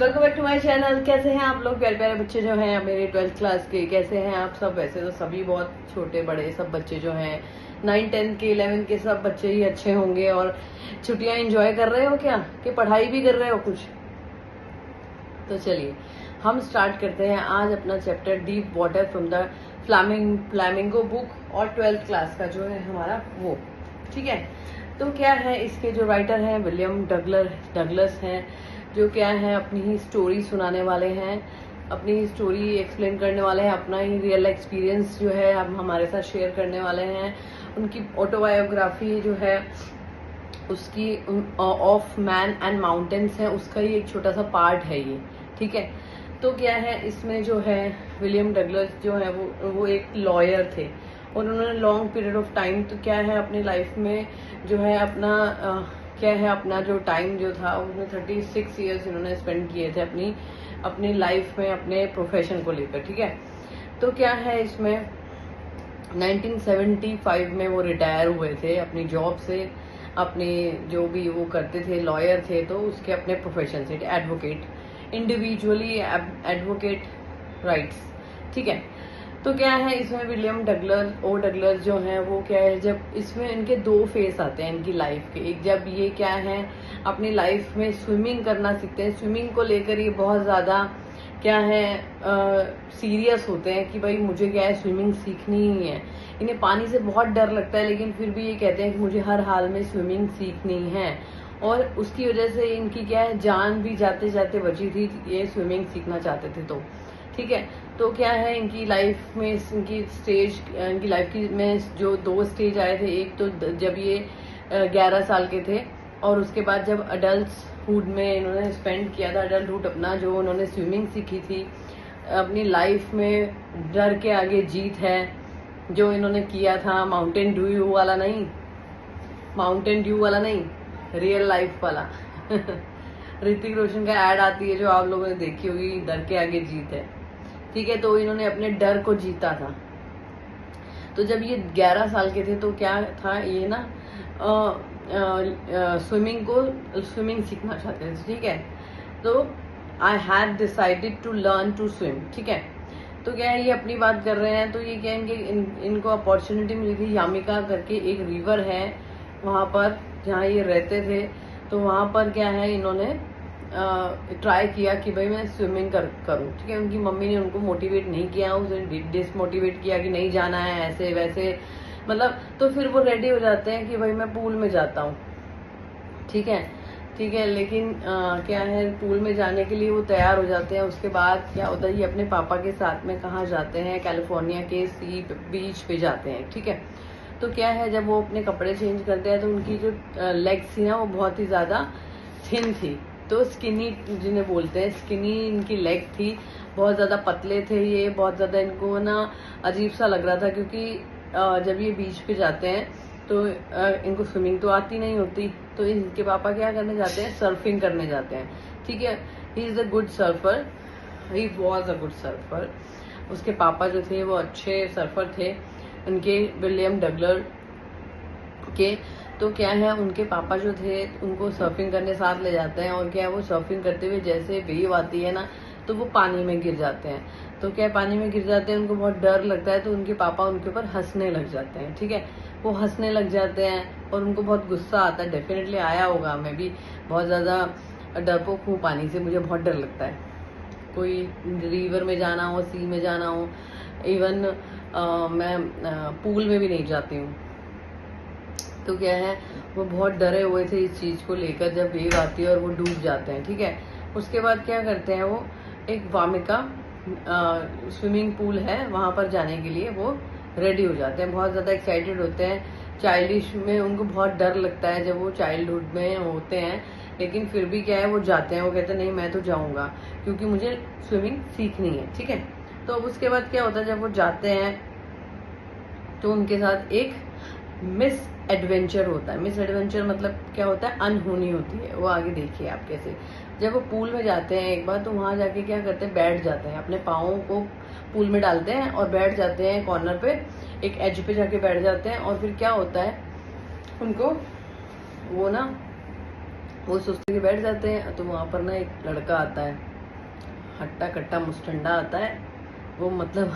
Welcome back to my channel. कैसे हैं आप लोग प्यारे प्यारे बच्चे जो हैं मेरे 12th क्लास के? कैसे हैं आप सब? वैसे तो सभी बहुत छोटे बड़े सब बच्चे जो हैं 9, 10 के 11 के सब बच्चे ही अच्छे होंगे। और छुट्टियां एंजॉय कर रहे हो क्या, कि पढ़ाई भी कर रहे हो कुछ? तो चलिए हम स्टार्ट करते हैं आज अपना chapter deep water from the flamingo book और 12th क्लास का जो है हमारा वो। ठीक है, तो क्या है, इसके जो राइटर हैं विलियम डगलस हैं, जो क्या है अपनी ही स्टोरी सुनाने वाले हैं, अपनी ही स्टोरी एक्सप्लेन करने वाले हैं, अपना ही रियल एक्सपीरियंस जो है हम हमारे साथ शेयर करने वाले हैं। उनकी ऑटोबायोग्राफी जो है उसकी ऑफ मैन एंड माउंटेन्स है, उसका ही एक छोटा सा पार्ट है ये। ठीक है, तो क्या है इसमें जो है विलियम डगलस जो है वो एक लॉयर थे और उन्होंने लॉन्ग पीरियड ऑफ टाइम तो क्या है अपनी लाइफ में जो है अपना क्या है अपना जो टाइम जो था उसमें 36 ईयर्स इन्होंने स्पेंड किए थे अपनी लाइफ में अपने प्रोफेशन को लेकर। ठीक है, तो क्या है इसमें 1975 में वो रिटायर हुए थे अपनी जॉब से, अपने जो भी वो करते थे लॉयर थे, तो उसके अपने प्रोफेशन से एडवोकेट, इंडिविजुअली एडवोकेट राइट्स। ठीक है, तो क्या है इसमें विलियम डगलस जो है वो क्या है, जब इसमें इनके दो फेस आते हैं इनकी लाइफ के। एक जब ये क्या है अपनी लाइफ में स्विमिंग करना सीखते हैं, स्विमिंग को लेकर ये बहुत ज्यादा क्या है सीरियस होते हैं कि भाई मुझे क्या है स्विमिंग सीखनी ही है। इन्हें पानी से बहुत डर लगता है लेकिन फिर भी ये कहते हैं कि मुझे हर हाल में स्विमिंग सीखनी है, और उसकी वजह से इनकी क्या है जान भी जाते जाते बची थी, ये स्विमिंग सीखना चाहते थे। तो ठीक है, तो क्या है इनकी लाइफ में इनकी लाइफ की में जो दो स्टेज आए थे। एक तो जब ये 11 साल के थे और उसके बाद जब अडल्टहुड में इन्होंने स्पेंड किया था, अडल्टहुड अपना जो उन्होंने स्विमिंग सीखी थी, अपनी लाइफ में डर के आगे जीत है जो इन्होंने किया था। माउंटेन ड्यू वाला नहीं, रियल लाइफ वाला ऋतिक रोशन का एड आती है जो आप लोगों ने देखी होगी, डर के आगे जीत है। ठीक है, तो इन्होंने अपने डर को जीता था। तो जब ये 11 साल के थे तो क्या था, ये ना स्विमिंग सीखना चाहते थे। ठीक है, तो I had decided to learn to swim. ठीक है, तो क्या है ये अपनी बात कर रहे हैं, तो ये क्या है इनको अपॉर्चुनिटी मिली थी। यामिका करके एक रिवर है वहां पर जहाँ ये रहते थे, तो वहां पर क्या है इन्होंने ट्राई किया कि भाई मैं स्विमिंग करूं। ठीक है, उनकी मम्मी ने उनको मोटिवेट नहीं किया, उसे डिसमोटिवेट किया कि नहीं जाना है ऐसे वैसे, मतलब तो फिर वो रेडी हो जाते हैं कि भाई मैं पूल में जाता हूँ। ठीक है, लेकिन क्या है पूल में जाने के लिए वो तैयार हो जाते हैं। उसके बाद क्या होता है ये अपने पापा के साथ में कहाँ जाते हैं, कैलिफोर्निया के बीच पे जाते हैं। ठीक है, तो क्या है जब वो अपने कपड़े चेंज करते हैं तो उनकी जो लेग्स थी ना वो बहुत ही ज्यादा थिन थी, तो स्किनी जिन्हें बोलते हैं, स्किनी इनकी लेग थी, बहुत ज्यादा पतले थे ये, बहुत ज्यादा इनको ना अजीब सा लग रहा था क्योंकि जब ये बीच पे जाते हैं तो इनको स्विमिंग तो आती नहीं होती, तो इनके पापा क्या करने जाते हैं, सर्फिंग करने जाते हैं। ठीक है, he is a good surfer, he was a good surfer. उसके पापा जो थे वो अच्छे सर्फर थे उनके, विलियम डगलर के। तो क्या है उनके पापा जो थे उनको सर्फिंग करने साथ ले जाते हैं, और क्या है वो सर्फिंग करते हुए जैसे वेव आती है ना तो वो पानी में गिर जाते हैं। तो क्या पानी में गिर जाते हैं, उनको बहुत डर लगता है, तो उनके पापा उनके ऊपर हंसने लग जाते हैं। ठीक है, वो हंसने लग जाते हैं और उनको बहुत गुस्सा आता है, डेफिनेटली आया होगा, मैं भी बहुत ज्यादा डरपोक हूँ पानी से, मुझे बहुत डर लगता है। कोई रिवर में जाना हो, सी में जाना हो, इवन मैं पूल में भी नहीं जाती हूँ। तो क्या है वो बहुत डरे हुए थे इस चीज को लेकर जब वेव आती है और वो डूब जाते हैं। ठीक है, उसके बाद क्या करते हैं वो एक वामिका स्विमिंग पूल है वहां पर जाने के लिए वो रेडी हो जाते हैं, बहुत ज्यादा एक्साइटेड होते हैं। चाइल्डिश में उनको बहुत डर लगता है जब वो चाइल्डहुड में होते हैं, लेकिन फिर भी क्या है वो जाते हैं, वो कहते हैं नहीं मैं तो जाऊंगा क्योंकि मुझे स्विमिंग सीखनी है। ठीक है, तो अब उसके बाद क्या होता है जब वो जाते हैं तो उनके साथ एक मिस एडवेंचर होता है। मिस एडवेंचर मतलब क्या होता है, अनहोनी होती है, वो आगे देखिए आप कैसे। जब वो पूल में जाते हैं एक बार तो वहां जाके क्या करते हैं, बैठ जाते हैं, अपने पाँवों को पूल में डालते हैं और बैठ जाते हैं कॉर्नर पे, एक एज पे जाके बैठ जाते हैं। और फिर क्या होता है उनको वो सोचते कि बैठ जाते हैं, तो वहां पर ना एक लड़का आता है हट्टा कट्टा मुस्टंडा आता है वो, मतलब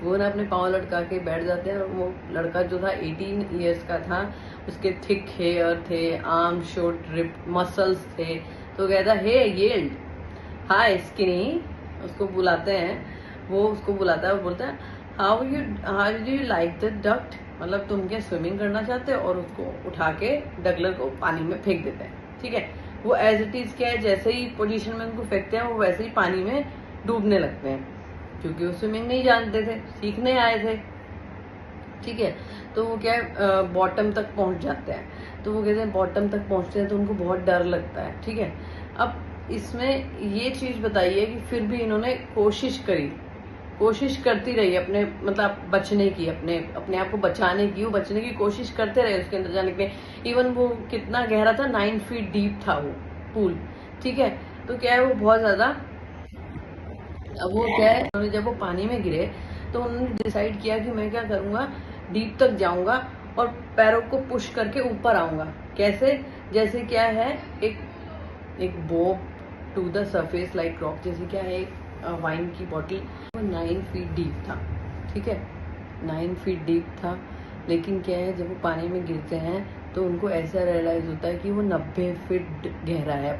वो ना अपने पाँव लटका के बैठ जाते हैं। वो लड़का जो था 18 ईयर्स का था, उसके थिक हेयर थे, आर्म शॉर्ट रिप मसल्स थे। तो कहता हे येल्ड हाय स्किनी, उसको बुलाते हैं, वो उसको बुलाता है, वो बोलता है how do you like the duct, मतलब तुम क्या स्विमिंग करना चाहते हो, और उसको उठा के डगलर को पानी में फेंक देते हैं। ठीक है, वो एज इट इज क्या है, जैसे ही पोजीशन में उनको फेंकते हैं वो वैसे ही पानी में डूबने लगते हैं, क्योंकि वो स्विमिंग नहीं जानते थे, सीखने आए थे। ठीक है, तो वो क्या है बॉटम तक पहुंच जाते हैं। तो वो कहते हैं बॉटम तक पहुंचते हैं तो उनको बहुत डर लगता है। ठीक है, अब इसमें ये चीज बताइए कि फिर भी इन्होंने कोशिश करती रही अपने, मतलब बचने की, अपने आप को बचाने की, वो बचने की कोशिश करते रहे उसके अंदर जाने के लिए। इवन वो कितना गहरा था, 9 फीट डीप था वो पूल। ठीक है, तो क्या है वो बहुत ज्यादा, अब वो क्या है उन्होंने जब वो पानी में गिरे तो उन्होंने डिसाइड किया कि मैं क्या करूंगा, डीप तक जाऊंगा और पैरों को पुश करके ऊपर आऊंगा। कैसे, जैसे क्या है एक bob to the surface like rock, जैसे क्या है वाइन की बॉटल, वो 9 फीट डीप था। ठीक है, 9 फीट डीप था, लेकिन क्या है जब वो पानी में गिरते हैं तो उनको ऐसा रियलाइज होता है कि वो 90 फीट गहरा है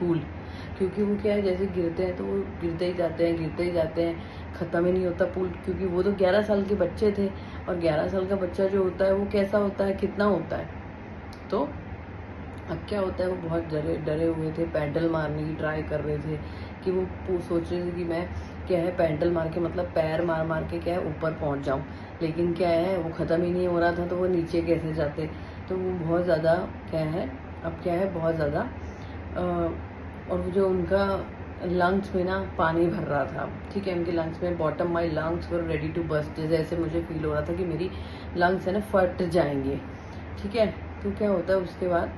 पूल। क्योंकि वो क्या है जैसे गिरते हैं तो वो गिरते ही जाते हैं, खत्म ही नहीं होता पूल। क्योंकि वो तो 11 साल के बच्चे थे, और 11 साल का बच्चा जो होता है वो कैसा होता है, कितना होता है। तो अब क्या होता है, वो बहुत डरे हुए थे, पैडल मारने की ट्राई कर रहे थे कि वो सोच रहे थे कि मैं क्या है पैडल मार के, मतलब पैर मार के क्या है ऊपर पहुंच जाऊं। लेकिन क्या है वो ख़त्म ही नहीं हो रहा था, तो वो नीचे कैसे जाते। तो वो बहुत ज़्यादा क्या है, अब क्या है बहुत ज़्यादा, और वो जो उनका लंग्स में ना पानी भर रहा था। ठीक है, उनके लंग्स में bottom my lungs were ready to bust, जैसे मुझे फील हो रहा था कि मेरी लंग्स है ना फट जाएंगे। ठीक है, तो क्या होता है उसके बाद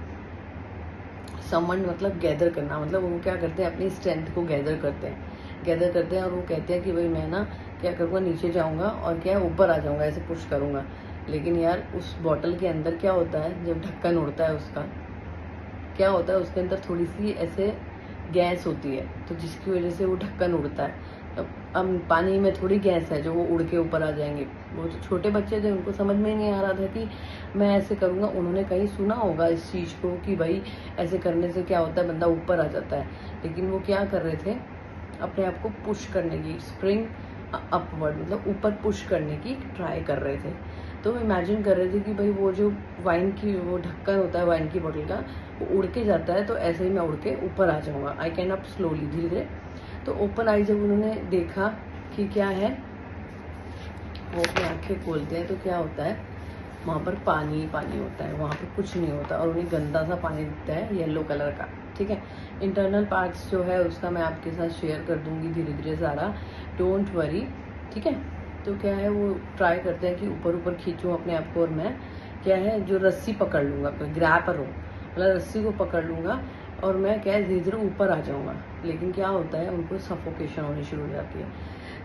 समवन, मतलब गैदर करना, मतलब वो क्या करते हैं अपनी स्ट्रेंथ को गैदर करते हैं और वो कहते हैं कि भाई मैं ना क्या करूँगा, नीचे जाऊँगा और क्या है ऊपर आ जाऊँगा, ऐसे पुश करूँगा। लेकिन यार उस बॉटल के अंदर क्या होता है, जब ढक्कन उड़ता है उसका क्या होता है, उसके अंदर थोड़ी सी ऐसे गैस होती है, तो जिसकी वजह से वो ढक्कन उड़ता है। अब पानी में थोड़ी गैस है जो वो उड़ के ऊपर आ जाएंगे। वो तो छोटे बच्चे थे, उनको समझ में नहीं आ रहा था कि मैं ऐसे करूँगा। उन्होंने कहीं सुना होगा इस चीज़ को कि भाई ऐसे करने से क्या होता है, बंदा ऊपर आ जाता है। लेकिन वो क्या कर रहे थे, अपने आप को पुश करने की, स्प्रिंग अपवर्ड, मतलब ऊपर पुश करने की ट्राई कर रहे थे। तो इमेजिन कर रहे थे कि भाई वो जो वाइन की वो ढक्कन होता है वाइन की बोतल का, वो उड़ के जाता है, तो ऐसे ही मैं उड़ के ऊपर आ जाऊँगा। आई कैन अप स्लोली, धीरे धीरे। तो ओपन आई जब उन्होंने देखा कि क्या है, वो अपनी आँखें खोलते हैं तो क्या होता है, वहाँ पर पानी होता है, वहाँ पर कुछ नहीं होता, और उन्हें गंदा सा पानी दिखता है येलो कलर का। ठीक है, इंटरनल पार्ट्स जो है उसका मैं आपके साथ शेयर कर दूंगी धीरे धीरे सारा, डोंट वरी। ठीक है, तो क्या है वो ट्राई करते हैं कि ऊपर खींचूँ अपने आप को, और मैं क्या है जो रस्सी पकड़ लूँगा, ग्रैपर हो, मतलब रस्सी को पकड़ लूँगा और मैं क्या है धीरे धीरे ऊपर आ जाऊँगा। लेकिन क्या होता है, उनको सफोकेशन होनी शुरू हो जाती है,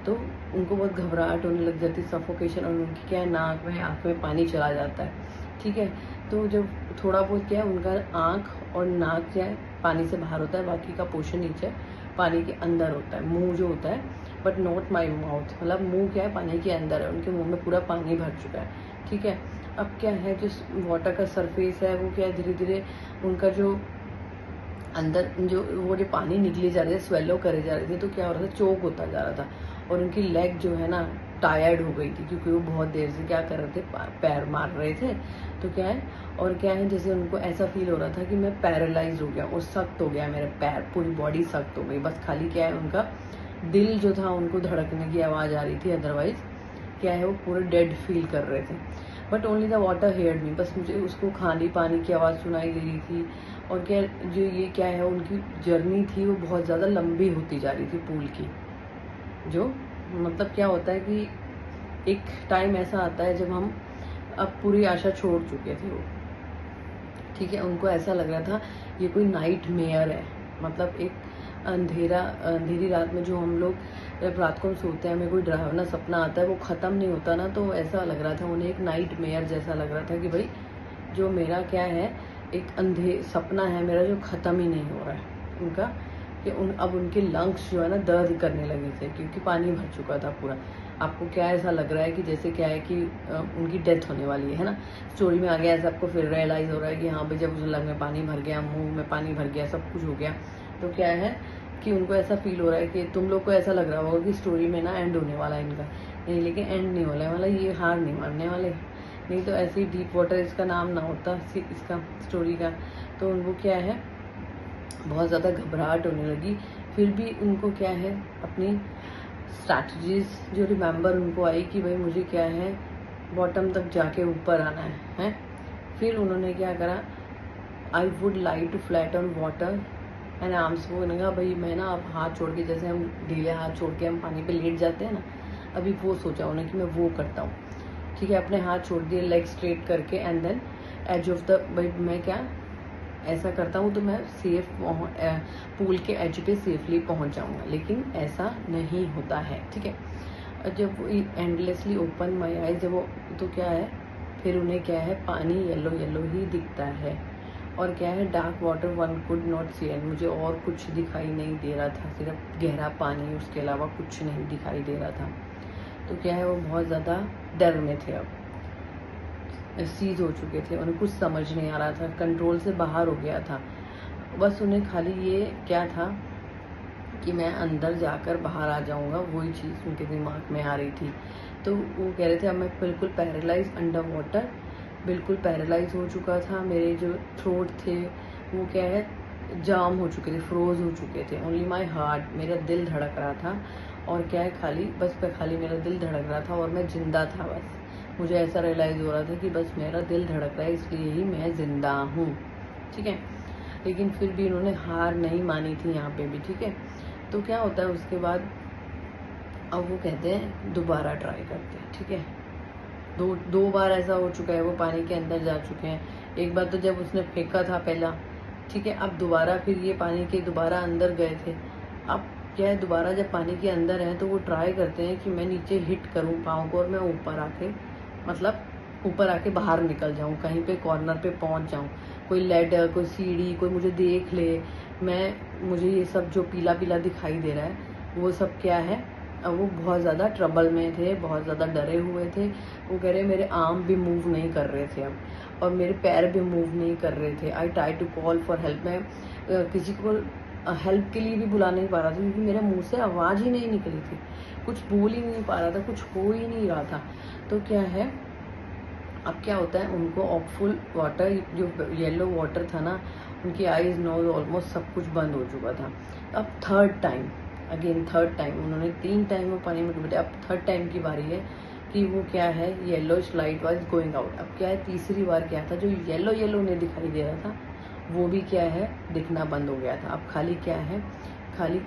तो उनको बहुत घबराहट होने लग जाती है, सफोकेशन, और उनकी क्या है नाक में आँख में पानी चला जाता है। ठीक है, तो जब थोड़ा बहुत क्या है उनका आँख और नाक क्या है पानी से बाहर होता है, बाकी का पोर्शन नीचे पानी के अंदर होता है, मुंह जो होता है, बट नॉट माई माउथ, मतलब मुंह क्या है पानी के अंदर है, उनके मुंह में पूरा पानी भर चुका है। ठीक है, अब क्या है जो वाटर का सरफेस है वो क्या है धीरे धीरे उनका जो अंदर जो वो जो पानी निकले जा रहे थे, स्वेलो करे जा रहे थे, तो क्या हो रहा था, चोक होता जा रहा था, और उनकी लेग जो है ना टायर्ड हो गई थी, क्योंकि वो बहुत देर से क्या कर रहे थे, पैर मार रहे थे। तो क्या है, और क्या है जैसे उनको ऐसा फील हो रहा था कि मैं पैरालाइज हो गया और सख्त हो गया मेरे पैर, पूरी बॉडी सख्त हो गई, बस खाली क्या है उनका दिल जो था उनको धड़कने की आवाज़ आ रही थी, अदरवाइज क्या है वो पूरे डेड फील कर रहे थे। But only the water heard me, बस मुझे उसको खाली पानी की आवाज़ सुनाई दे रही थी। और क्या जो ये क्या है उनकी जर्नी थी वो बहुत ज़्यादा लंबी होती जा रही थी पूल की, जो मतलब क्या होता है कि एक टाइम ऐसा आता है जब हम अब पूरी आशा छोड़ चुके थे वो। ठीक है, उनको ऐसा लग रहा था ये कोई नाइट मेयर है, मतलब एक अंधेरी रात में जो हम लोग जब रात को सोते हैं हमें कोई डरावना सपना आता है, वो ख़त्म नहीं होता ना, तो ऐसा लग रहा था उन्हें, एक नाइट मेयर जैसा लग रहा था कि भाई जो मेरा क्या है एक सपना है मेरा जो ख़त्म ही नहीं हो रहा है। उनका कि अब उनके लंग्स जो है ना दर्द करने लगे थे, क्योंकि पानी भर चुका था पूरा। आपको क्या ऐसा लग रहा है कि जैसे क्या है कि उनकी डेथ होने वाली है ना, स्टोरी में आ गया ऐसा। आपको फिर रियलाइज़ हो रहा है कि हाँ भाई, जब उस लंग में पानी भर गया, मुंह में पानी भर गया, सब कुछ हो गया, तो क्या है कि उनको ऐसा फील हो रहा है कि तुम लोग को ऐसा लग रहा होगा कि स्टोरी में ना एंड होने वाला है इनका, नहीं, लेकिन एंड नहीं होने वाला, ये हार नहीं मानने वाले। नहीं तो ऐसे ही डीप वाटर इसका नाम ना होता इसका स्टोरी का। तो उनको क्या है, बहुत ज़्यादा घबराहट होने लगी। फिर भी उनको क्या है, अपनी स्ट्रैटेजीज जो रिमेंबर उनको आई कि भाई मुझे क्या है, बॉटम तक जाके ऊपर आना है। फिर उन्होंने क्या करा, I would like to flat on water and arms. वो कहा भाई मैं ना अब हाथ छोड़ के, जैसे हम ढीले हाथ छोड़ के हम पानी पे लेट जाते हैं ना, अभी वो सोचा उन्होंने कि मैं वो करता हूँ। ठीक है, अपने हाथ छोड़ दिए लेग स्ट्रेट करके, and then edge of the, भाई मैं क्या ऐसा करता हूँ तो मैं सेफ पूल के एज पे सेफली पहुँच जाऊँगा, लेकिन ऐसा नहीं होता है। ठीक है, और जब वो एंडलेसली ओपन माई आईज, जब वो, तो क्या है फिर उन्हें क्या है, पानी येलो येलो ही दिखता है। और क्या है, dark water one could not see, and मुझे और कुछ दिखाई नहीं दे रहा था, सिर्फ गहरा पानी, उसके अलावा कुछ नहीं दिखाई दे रहा था। तो क्या है, वो बहुत ज़्यादा डर में थे, अब सीज हो चुके थे, उन्हें कुछ समझ नहीं आ रहा था, कंट्रोल से बाहर हो गया था। बस उन्हें खाली ये क्या था कि मैं अंदर जाकर बाहर आ जाऊंगा, वही चीज़ उनके दिमाग में आ रही थी। तो वो कह रहे थे अब मैं बिल्कुल पैरालाइज अंडर वाटर, बिल्कुल पैरालाइज हो चुका था। मेरे जो थ्रोट थे वो क्या है, जाम हो चुके थे, फ्रोज हो चुके थे। ओनली माई हार्ट, मेरा दिल धड़क रहा था, और क्या है खाली मेरा दिल धड़क रहा था और मैं जिंदा था। बस मुझे ऐसा रियलाइज़ हो रहा था कि बस मेरा दिल धड़क रहा है, इसलिए ही मैं ज़िंदा हूँ। ठीक है, लेकिन फिर भी इन्होंने हार नहीं मानी थी यहाँ पे भी। ठीक है, तो क्या होता है उसके बाद, अब वो कहते हैं दोबारा ट्राई करते हैं। ठीक है, दो बार ऐसा हो चुका है, वो पानी के अंदर जा चुके हैं। एक बार तो जब उसने फेंका था पहला, ठीक है, अब दोबारा फिर ये पानी के दोबारा अंदर गए थे। अब क्या है, दोबारा जब पानी के अंदर हैं तो वो ट्राई करते हैं कि मैं नीचे हिट करूं पाँव को, और मैं ऊपर आके, मतलब ऊपर आके बाहर निकल जाऊं, कहीं पे कॉर्नर पे पहुंच जाऊं, कोई लैडर, कोई सीढ़ी, कोई मुझे देख ले, मुझे ये सब जो पीला पीला दिखाई दे रहा है वो सब क्या है। अब वो बहुत ज़्यादा ट्रबल में थे, बहुत ज़्यादा डरे हुए थे। वो कह रहे मेरे आर्म भी मूव नहीं कर रहे थे अब, और मेरे पैर भी मूव नहीं कर रहे थे। I try to call for help, मैं किसी को हेल्प के लिए भी बुला नहीं पा रहा था, क्योंकि मेरे मुंह से आवाज़ ही नहीं निकली थी, कुछ बोल ही नहीं पा रहा था, कुछ हो ही नहीं रहा था। तो क्या है, अब क्या होता है, उनको ऑकफुल वाटर, जो येलो वाटर था ना, उनकी आईज, नोज, ऑलमोस्ट सब कुछ बंद हो चुका था। अब थर्ड टाइम उन्होंने 3 टाइम वो पानी में डूबे। अब थर्ड टाइम की बारी है कि वो क्या है, yellow light was going out. अब क्या है, तीसरी बार क्या था, जो येलो येलो उन्हें दिखाई दे रहा था वो भी क्या है, दिखना बंद हो गया था। अब खाली क्या है, खाली